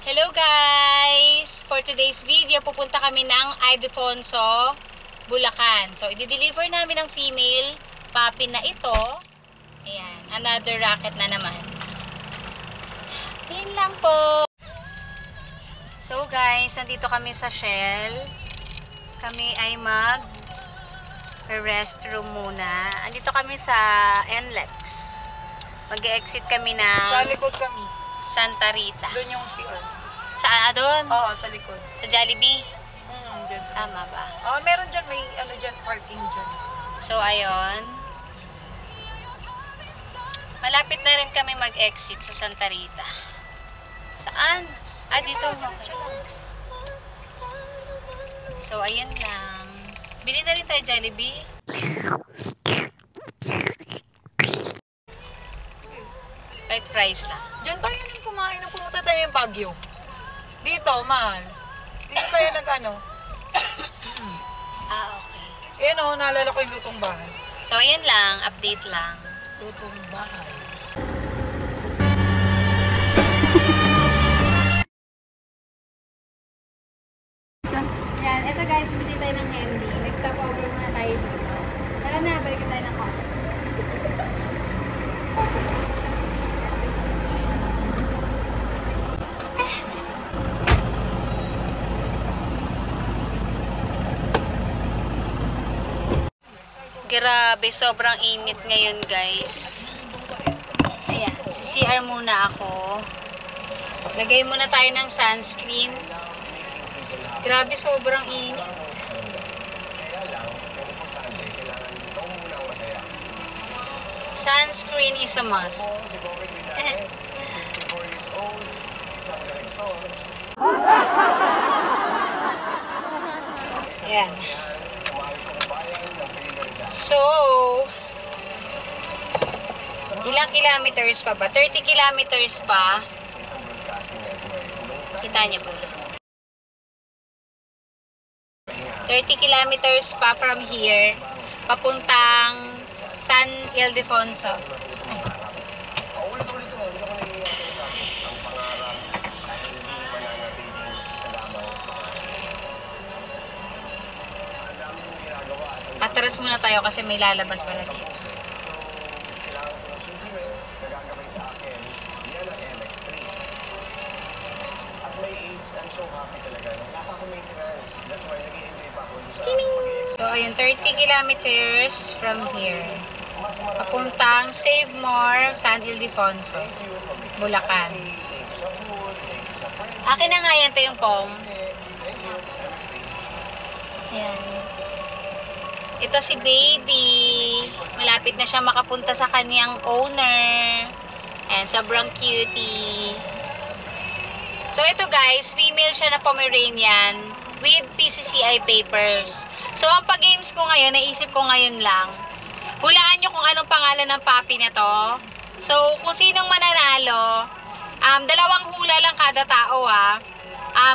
Hello guys! For today's video, pupunta kami ng Ildefonso, Bulacan. So, i-deliver namin ang female puppy na ito. Ayan, another racket na naman. Yun lang po. So guys, nandito kami sa Shell. Kami ay mag-restroom muna. Andito kami sa NLEX. Mag-exit kami ng Sa likod kami. Santa Rita. Doon yung CR. Saan? Doon? Oo, sa likod. Sa Jollibee? Dyan sa Tama ba? Oo, meron dyan. May ano dyan, parking dyan. So, ayun. Malapit na rin kami mag-exit sa Santa Rita. Saan? Ah, dito. Okay. So, ayun lang. Bili na rin tayo Jollibee. White fries lang. Dyan tayo nang kumain nung pumunta tayo yung Baguio. Dito, mahal. Dito tayo nag-ano. Ah, okay. Yan o, naalala ko yung lutong bahay. So, ayun lang. Update lang. Lutong bahay. Yan, eto guys, bumili tayo ng candy. Next stop over muna tayo dito. Tara na, balikan tayo ng coffee. Grabe, sobrang init ngayon guys. Ayan, CCR muna ako. Lagay muna tayo ng sunscreen. Grabe, sobrang init. Sunscreen is a must. Ayan. So, ilang kilometers pa ba? 30 kilometers pa. Kita niyo po. 30 kilometers pa from here, papuntang San Ildefonso. Atras muna tayo kasi may lalabas pala dito. So, ayun, 30 kilometers from here. Papuntang Save More, San Ildefonso, Bulacan. Akin na nga yan, ito yung pom. Ayan. Ito si Baby. Malapit na siya makapunta sa kanyang owner. Ayan, sobrang cutie. So, ito guys, female siya na Pomeranian with PCCI papers. So, ang pag-games ko ngayon, naisip ko ngayon lang. Hulaan nyo kung anong pangalan ng puppy na to. So, kung sinong mananalo, dalawang hula lang kada tao ha.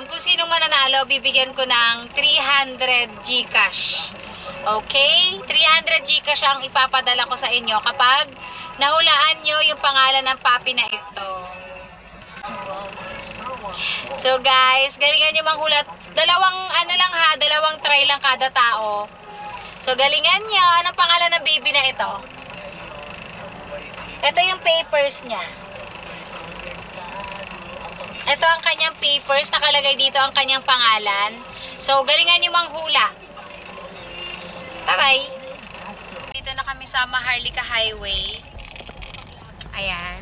Kung sinong mananalo, bibigyan ko ng 300 Gcash. Okay? 300 Gcash ang ipapadala ko sa inyo kapag nahulaan nyo yung pangalan ng puppy na ito. So guys, galingan nyo manghulat. Dalawang try lang kada tao. So galingan nyo. Anong pangalan ng baby na ito? Ito yung papers niya. Ito ang kanyang papers. Nakalagay dito ang kanyang pangalan. So galingan nyo manghula. Bye-bye. Dito na kami sa Maharlika Highway. Ayan.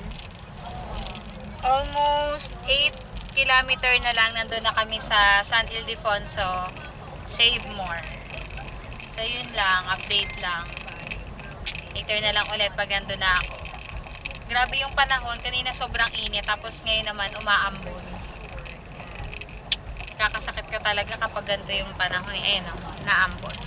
Almost 8 kilometer na lang, nandun na kami sa San Ildefonso, Save More. So, yun lang, update lang. Later na lang ulit pag nandun na ako. Grabe yung panahon, kanina sobrang init, tapos ngayon naman umaambon. Kakasakit ka talaga kapag ganito yung panahon. Ayan o, naambon.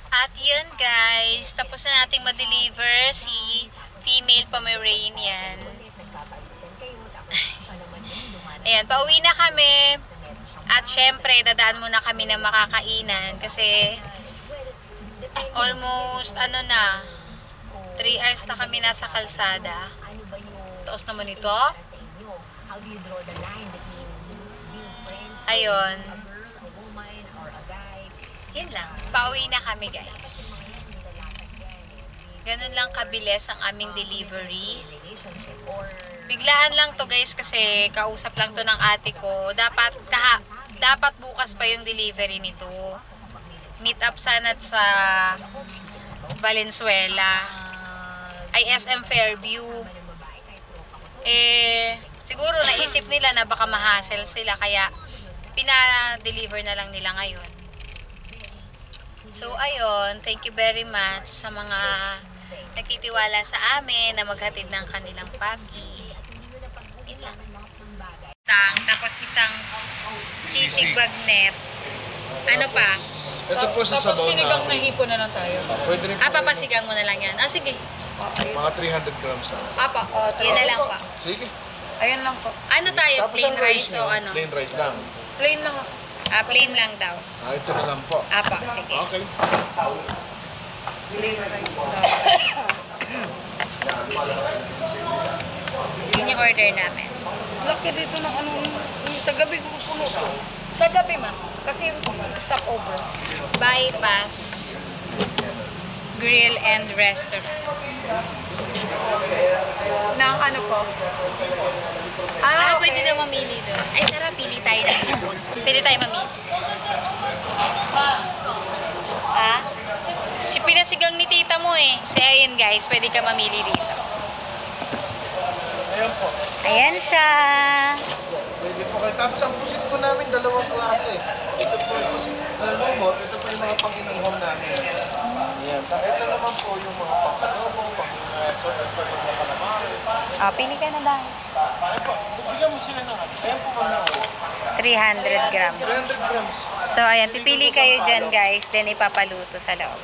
At yun guys, tapos na nating ma-deliver si female Pomeranian. Ayan, pauwi na kami. At syempre, dadaan muna kami ng makakainan kasi Almost, ano na, 3 hours na kami nasa kalsada. Taos naman ito. Ayun. Yun lang. Pauwi na kami, guys. Ganun lang kabilis ang aming delivery. Biglaan lang to, guys, kasi kausap lang to ng ate ko. Dapat bukas pa yung delivery nito. Meet up sana sa Valenzuela. Ay, SM Fairview. Siguro naisip nila na baka ma-hassle sila, kaya pina-deliver na lang nila ngayon. So, ayun, thank you very much sa mga nagtitiwala sa amin na maghatid ng kanilang pagi. Yun lang. Tapos isang sisig bagnet. Ano pa? Ito po sa Tapos sabaw sinigang na. na hipo na lang tayo. Pwede rin po. Papasigang mo na lang yan. Sige. Mga 300 grams na. Papa, yun na lang pa. Sige. Ayun lang po. Ano tayo? Tapos Plain ang rice o niyo, ano? Plain rice lang. Plain lang ako. Plain lang daw. Ito na lang po. Apa, sige. Okay. Plain rice lang. Yun yung order namin. Laki dito ng ano, sa gabi ko puno to. Sa gabi man, kasi stop over. Bypass Grill and Restaurant. Nang ano po? Pwede daw mamili doon. Ay, tara, pili tayo ng hipon. Pwede tayo mamili. Si pinasigang ni tita mo eh. Si ayun guys, pwede ka mamili dito. Ayan po. Ayan siya. Pwede po kayo. Tapos ang pusit po namin, dalawang klase. Ito po yung pusit na lumot. Ito po yung mga pang-inuhom namin. Ayan. Ito naman po yung mga pang-adobo, pang-sorted po yung mga calamares. Pili ka na ba? Ayan po. Bigyan mo sila ng ayan po muna. 300 grams. 300 grams. So, ayan. Pipili kayo dyan guys. Then, ipapaluto sa loob.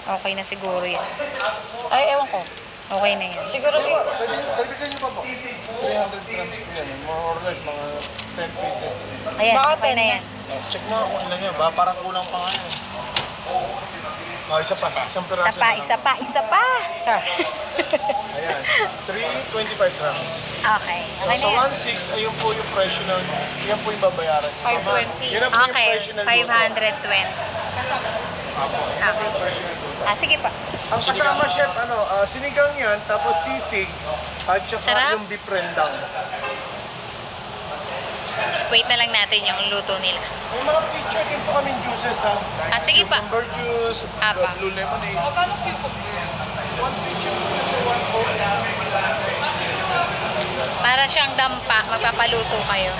Okay na siguro yan. Ay, ewan ko. Okay na yan. Siguro di. Pwede, dagdagan niyo pa po. 300 grams po yan. More or less, mga 10 pieces. Ayan, Baka okay 10 na na. yan. Check mo kung ilan yan. Ba, parang kulang pa nga yan. Isa pa. Isang piraso Isa pa. Char. Ayan. 325 grams. Okay. So, Okay na yan. sa 1.6, ayun po yung presyo ng, yan po yung babayaran. 520. Yan ang po yung Okay. presyo ng 520. Apo. Okay. Sige pa. Ang kasama, chef, sinigang yan, tapos sisig, at saka Sarap. yung beef rendang. Wait na lang natin yung luto nila. May mga picture din po kaming juices, ha? Sige pa. Cucumber juice, Apa. blue lemonade. Magkano po yung One picture po sa one coke. Para siyang dampa, magpapaluto kayo.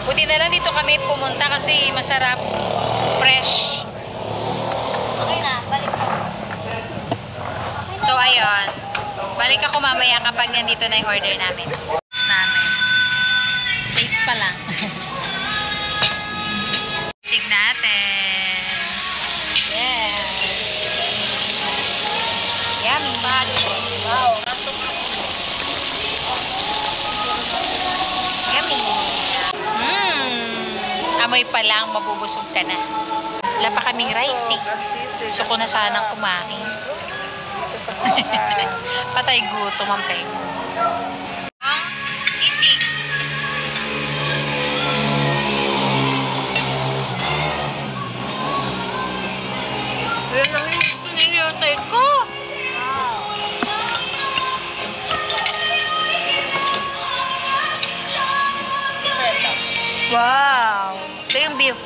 Buti na lang dito kami pumunta kasi masarap, fresh. Okay na, balik ako. So, ayun. Balik ako mamaya kapag nandito na yung order namin. Plates pa lang. Sig natin. Yes. Yummy. Wow. Yummy. Amoy pa lang, mabubusog ka na. Wala pa kaming rice eh. Gusto ko na sanang kumain. Patay gutom ang peg. Sisig. Ayan lang yun. Nilutay ko. Wow. Ito yung beef.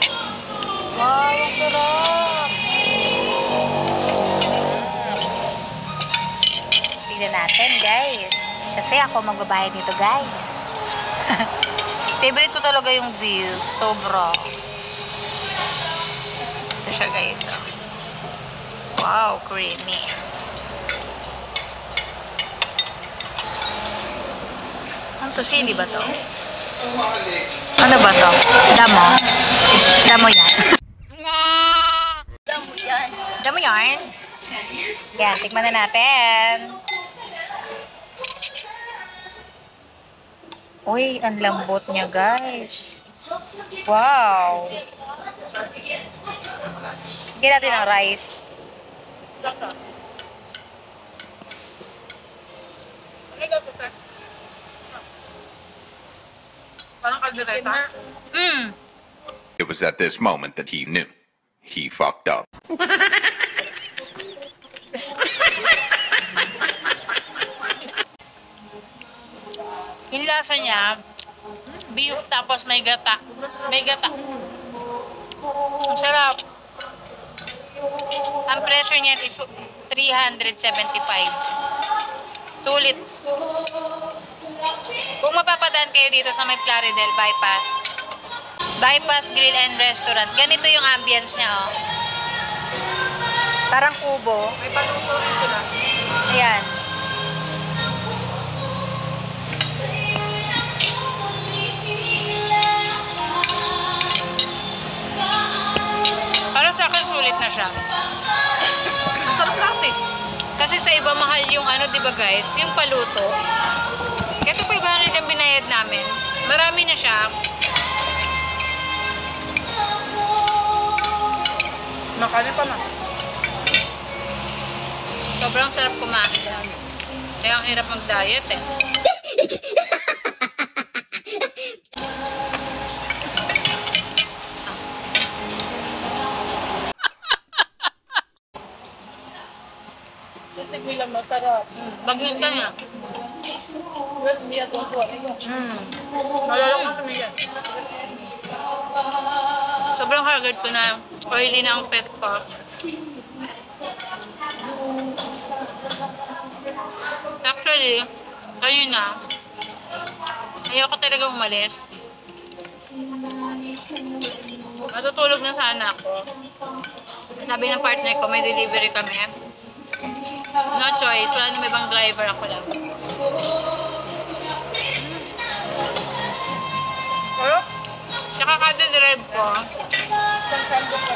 Wow, ang sarap. Tignan natin, guys. Kasi ako magbabayad nito, guys. Favorite ko talaga yung beef. Sobra. Ito siya, guys. Oh. Wow, creamy. Ang tosili ba to? Ano ba to? Damo? Damo yan. Damo yan. Damo yan? Yan, tikman na natin. Uy, ang lambot niya, guys. Wow! Bigyan natin ng rice. Parang kaldereta. It was at this moment that he knew. He fucked up. Yung lasa niya, beef tapos may gata. May gata. Ang sarap. Ang presyo niya is 375. Sulit. Kung mapapadaan kayo dito sa may Plaridel Bypass, Bypass Grill and Restaurant, ganito yung ambience niya, oh. Parang kubo. May paluto rin sila. Ayan. Para sa akin, sulit na siya. Ang sarap lahat eh. Kasi sa iba, mahal yung ano, di ba guys? Yung paluto. Ito pa iba yung binayad namin. Marami na siya. Makali pa na. Sobrang sarap kumain. Kaya ang hirap mag-diet eh. Sisig lang masarap. Bagnet ka niya. Mas niya itong kuha niyo. Nalala ko kami yan. Sobrang hagad ko na. Oily na ang pet ko. Actually, kanina, ayoko talaga umalis. Matutulog na sana ako. Sabi ng partner ko, may delivery kami. No choice. Wala naman ibang driver, ako lang. Pero, Tsaka kada drive ko,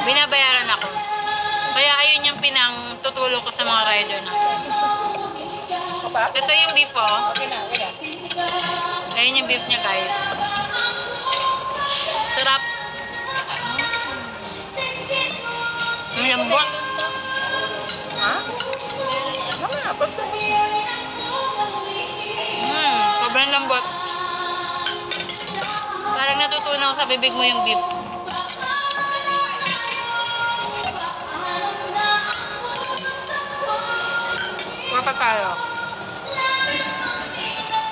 binabayaran ako. Kaya ayun yung pinang-tutulong ko sa mga rider natin. Ito yung beef, oh. Ayun yung beef niya, guys. Sarap. Ang lambot. ha? Mamaya, basta. Sobrang lambot. Parang natutunaw sa bibig mo yung beef. Mapapalo.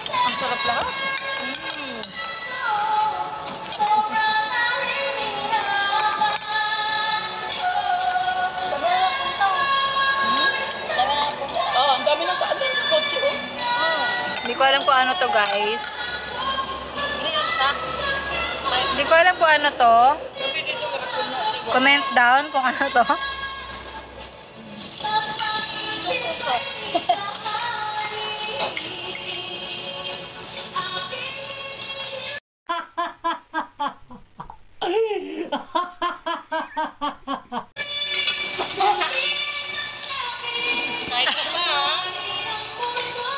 Ang sarap lahat. Oh, ang dami ng ano yung kotse, oh. Hindi ko alam kung ano to, guys. Hindi ko alam kung ano to. Comment down kung ano to.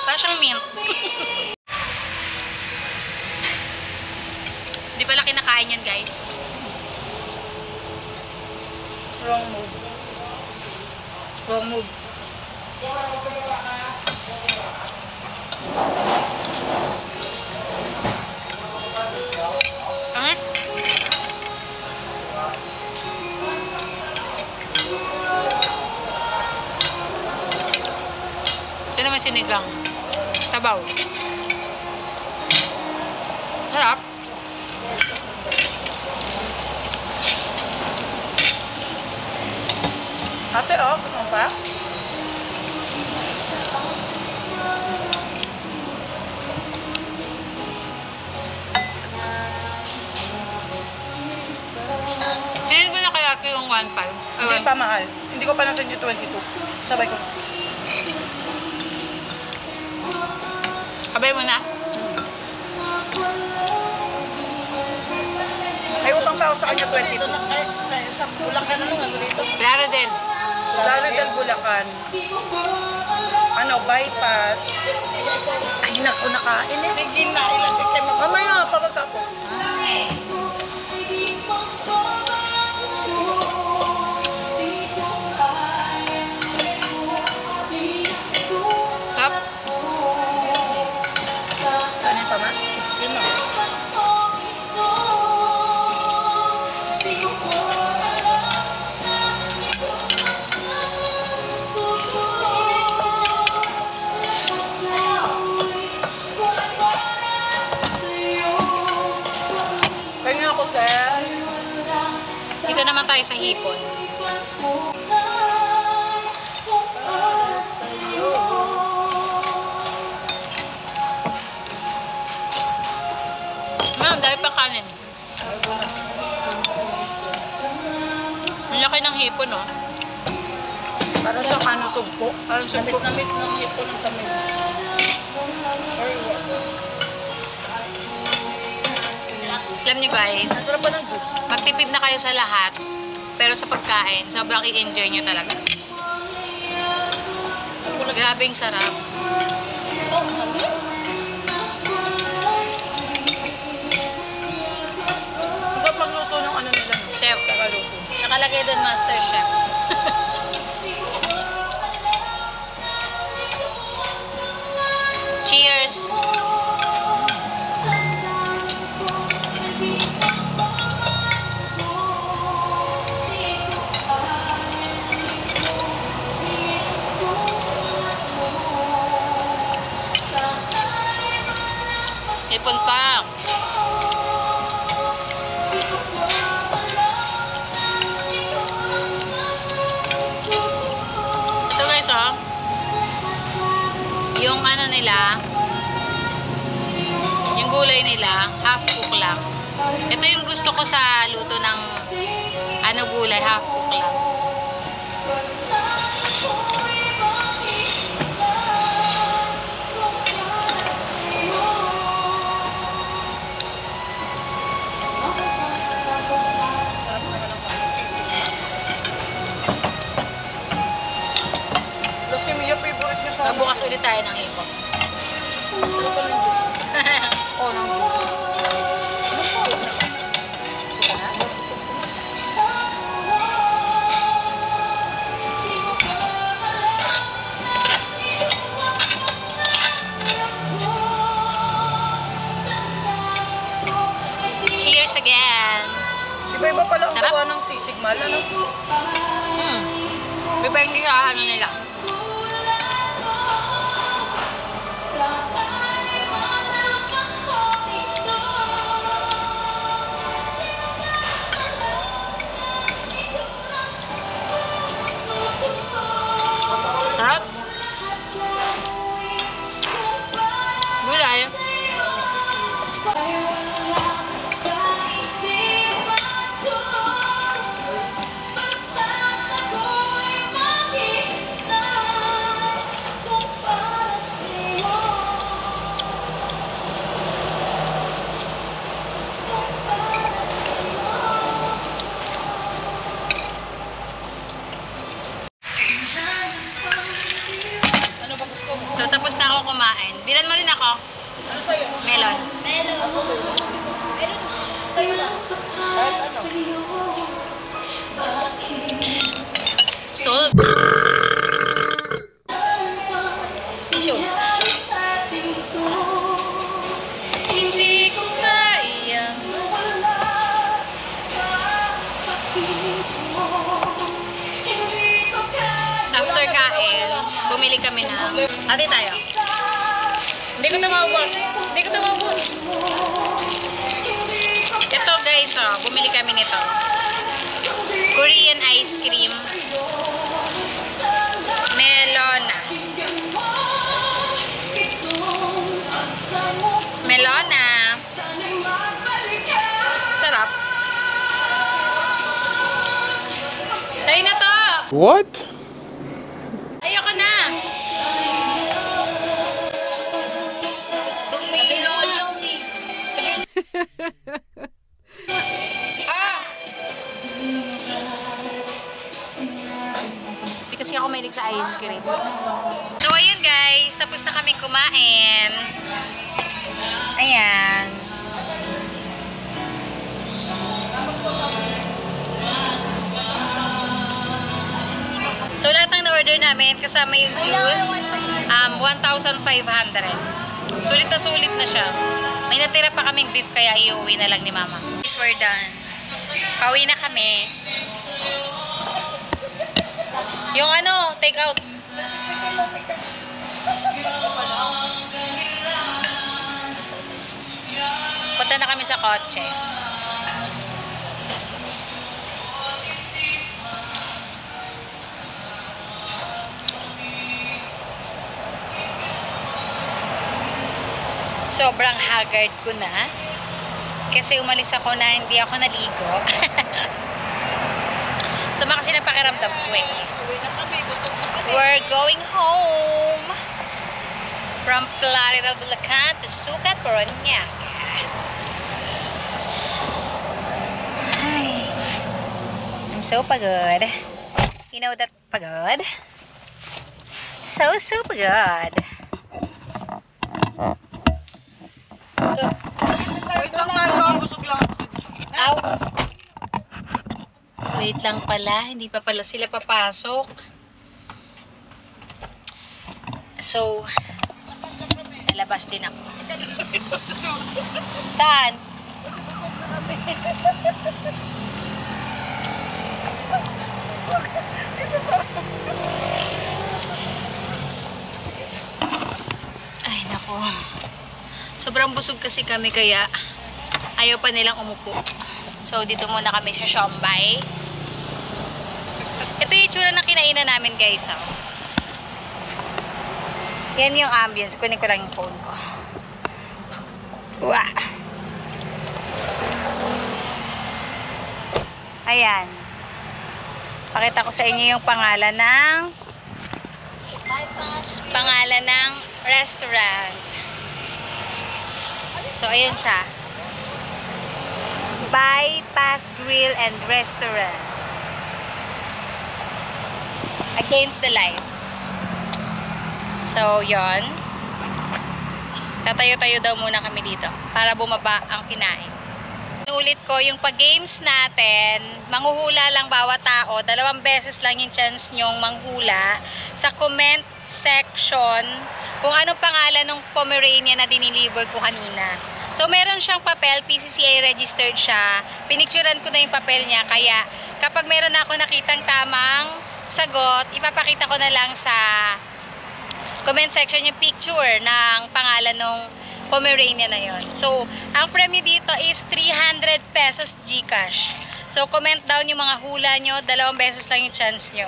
Parang siyang mint. Hindi pala kinakain yan, guys. Wrong move. Wrong move. Pangit. Ito naman sinigang. Sabaw. Sarap. Ate, oh, ano pa? Sinin ko na kaya ito yung 1.5. Hindi pa mahal. Hindi ko pa nasan yung 22. Sabay ko. Kabay mo na. May utang pa ako sa kanya 22. Sa Bulacan ano nga dito? Plaridel. Plaridel, Bulacan. Ano, bypass. Ay, naku, nakain eh. Mamaya, pagkaka ko. tayo sa hipon. Ma'am, dahil pa kanin. Ang laki ng hipon, oh. Para sa kanusog po. Parang sumpo. Na miss ng hipon ng kami. Alam niyo guys, Ang sarap pa ng juice. magtipid na kayo sa lahat. Pero sa pagkain, sobrang i-enjoy nyo talaga. Grabing sarap. Ang sarap magluto ng ano nila. No? Chef, nakalagay doon Master Chef. Cheers! Ipon pa. Ito guys, oh. Yung ano nila, yung gulay nila, half cook lang. Ito yung gusto ko sa luto ng ano gulay, half cook lang. Kasi Mia, favorite niya sa Magbukas ulit tayo ng hipon. sarap pa ng juice. Oh, ng juice. Cheers again! Iba-iba pala ang Sarap. gawa ng sisig mal. Ano? Depende sa ano nila. Sarap. Gulay. Ano ba gusto mo? So, tapos na ako kumain. Bilan mo rin ako. Ano sa'yo? Melon. Sa'yo na. Kahit ano. Salt. Tissue. Hindi ko kaya. After kain, bumili kami na. Ate tayo. Hindi ko ito maubos. Hindi ko ito maubos. Ito guys, oh, bumili kami nito. Korean ice cream. Melona. Melona. Sarap. Sa'yo na to. What? Ayoko na. Tumilong eh. Ah! Hindi kasi ako mahilig sa ice cream. So, ayun guys. Tapos na kami kumain. Ayan. So, lahat ng na-order namin, kasama yung juice, 1,500. Sulit na siya. May natira pa kaming beef, kaya iuwi na lang ni Mama. Guys, we're done. Pauwi na kami. Yung ano, take out. Punta na kami sa kotse. sobrang haggard ko na. Kasi umalis ako na hindi ako naligo. Sama kasi ng pakiramdam ko eh. We're going home from Playa del Bulacan to Sucat, Parañaque. Ay, I'm so pagod. You know that pagod? So pagod. Wait lang nga, busog lang ako. Ow. Wait lang pala, hindi pa pala sila papasok. So, nalabas din ako. Saan? Ay, nako. Sobrang busog kasi kami kaya ayaw pa nilang umupo. So, dito muna kami sa Siombay. Ito yung itsura ng kinainan namin, guys. Oh. Yan yung ambience. Kunin ko lang yung phone ko. Wow. Ayan. Pakita ko sa inyo yung pangalan ng restaurant. So, ayan siya. Bypass Grill and Restaurant. Against the light. So, yon. Tatayo-tayo daw muna kami dito para bumaba ang kinain. Ulit ko, yung pag-games natin, manghuhula lang bawat tao. 2 beses lang yung chance nyong manghula sa comment section kung anong pangalan ng Pomeranian na diniliver ko kanina. So, meron siyang papel, PCCI registered siya. Pinicturean ko na yung papel niya, kaya kapag meron na ako nakitang tamang sagot, ipapakita ko na lang sa comment section yung picture ng pangalan ng Pomeranian na yon. So, ang premyo dito is 300 pesos GCash. So, comment down yung mga hula nyo. 2 beses lang yung chance nyo.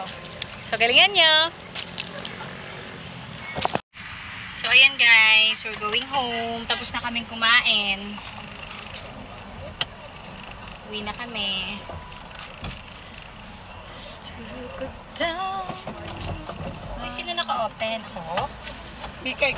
So, galingan nyo. So, ayan guys. We're going home. Tapos na kaming kumain. Uwi na kami. Uy, sino naka-open? Ako? Mikay.